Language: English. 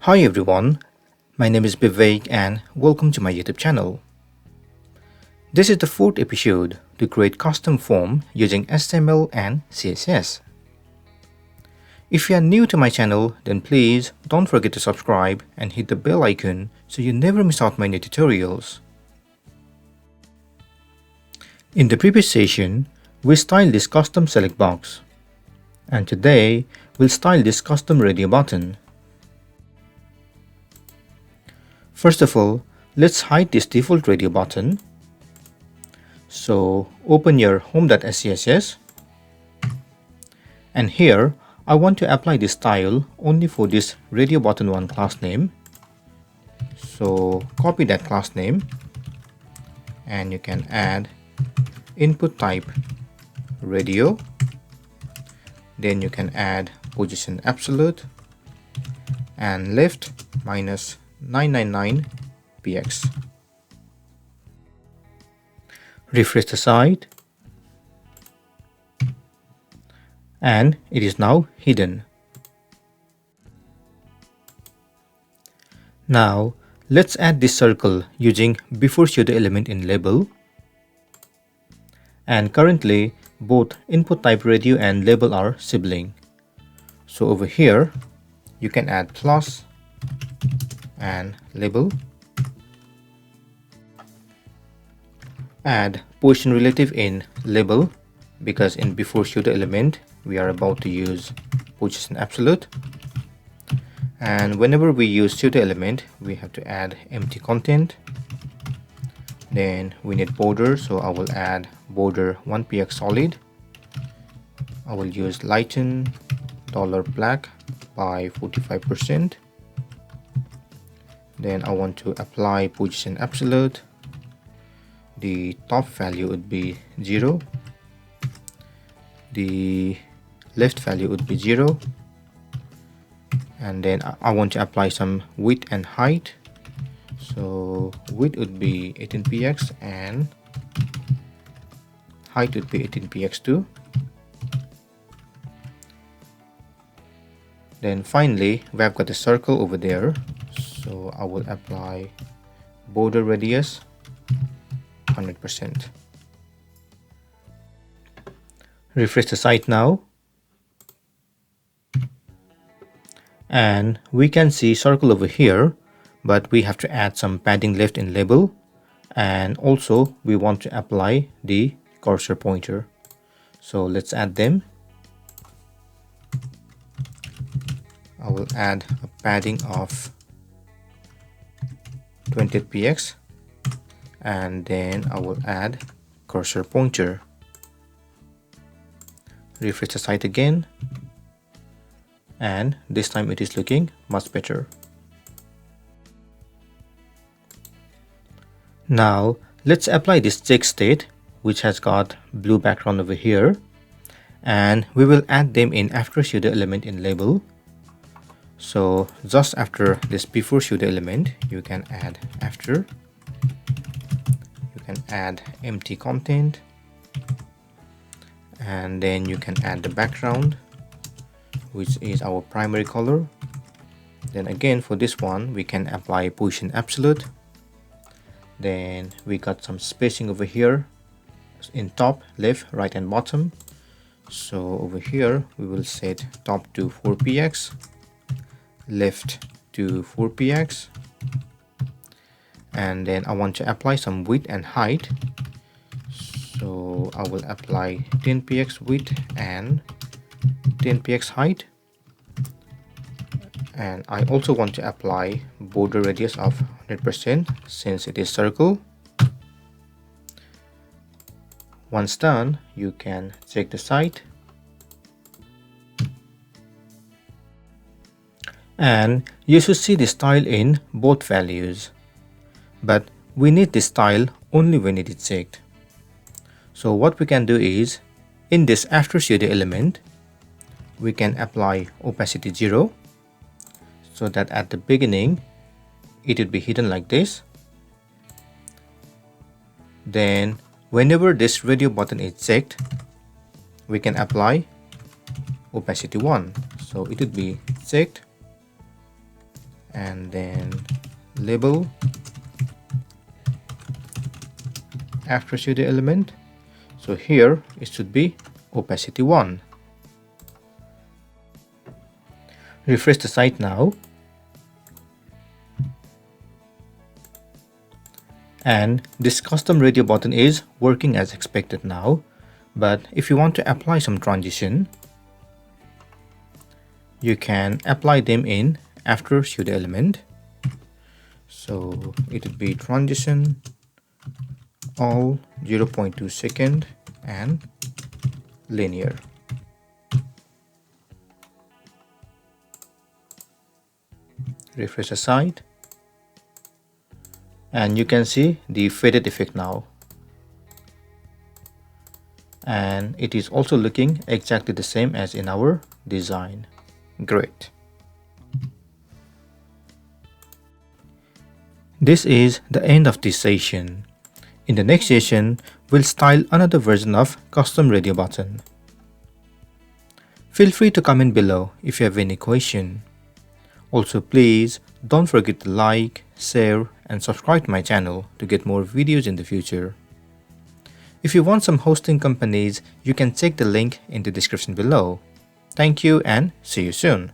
Hi everyone, my name is Vivek and welcome to my YouTube channel. This is the fourth episode to create custom form using HTML and CSS. If you are new to my channel, then please don't forget to subscribe and hit the bell icon so you never miss out my new tutorials. In the previous session, we styled this custom select box, and today we'll style this custom radio button. First of all, let's hide this default radio button. So open your home.scss, and here I want to apply this style only for this radio button 1 class name. So copy that class name and you can add input type radio, then you can add position absolute and left minus 999 px. Refresh the site and it is now hidden. Now let's add this circle using before pseudo element in label, and currently both input type radio and label are sibling. So over here you can add plus and label, add position relative in label because in before pseudo element we are about to use position absolute, and whenever we use pseudo element we have to add empty content. Then we need border, so I will add border 1px solid. I will use lighten $black by 45%. Then I want to apply position absolute. The top value would be 0, the left value would be 0, and then I want to apply some width and height. So width would be 18px and height would be 18px too. Then finally we have got a circle over there, so I will apply border radius 100%. Refresh the site now and we can see circle over here, but we have to add some padding left in label, and also we want to apply the cursor pointer. So let's add them. I will add a padding of 20px and then I will add cursor pointer. Refresh the site again and this time it is looking much better. Now let's apply this check state which has got blue background over here, and we will add them in after pseudo element in label. So just after this before pseudo element you can add after, you can add empty content, and then you can add the background which is our primary color. Then again for this one we can apply position absolute. Then we got some spacing over here in top, left, right and bottom. So over here we will set top to 4px, left to 4px, and then I want to apply some width and height. So I will apply 10px width and 10px height, and I also want to apply border radius of 100% since it is circle. Once done, you can check the site and you should see the style in both values, but we need this style only when it is checked. So what we can do is, in this after pseudo element we can apply opacity 0 so that at the beginning it would be hidden like this. Then whenever this radio button is checked we can apply opacity 1, so it would be checked and then label after pseudo element. So here it should be opacity 1. Refresh the site now, and this custom radio button is working as expected now. But if you want to apply some transition, you can apply them in after pseudo element. So it would be transition all 0.2 second and linear. Refresh the site, and you can see the faded effect now, and it is also looking exactly the same as in our design. Great. This is the end of this session. In the next session, we'll style another version of custom radio button. Feel free to comment below if you have any question. Also, please don't forget to like, share, and subscribe to my channel to get more videos in the future. If you want some hosting companies, you can check the link in the description below. Thank you and see you soon.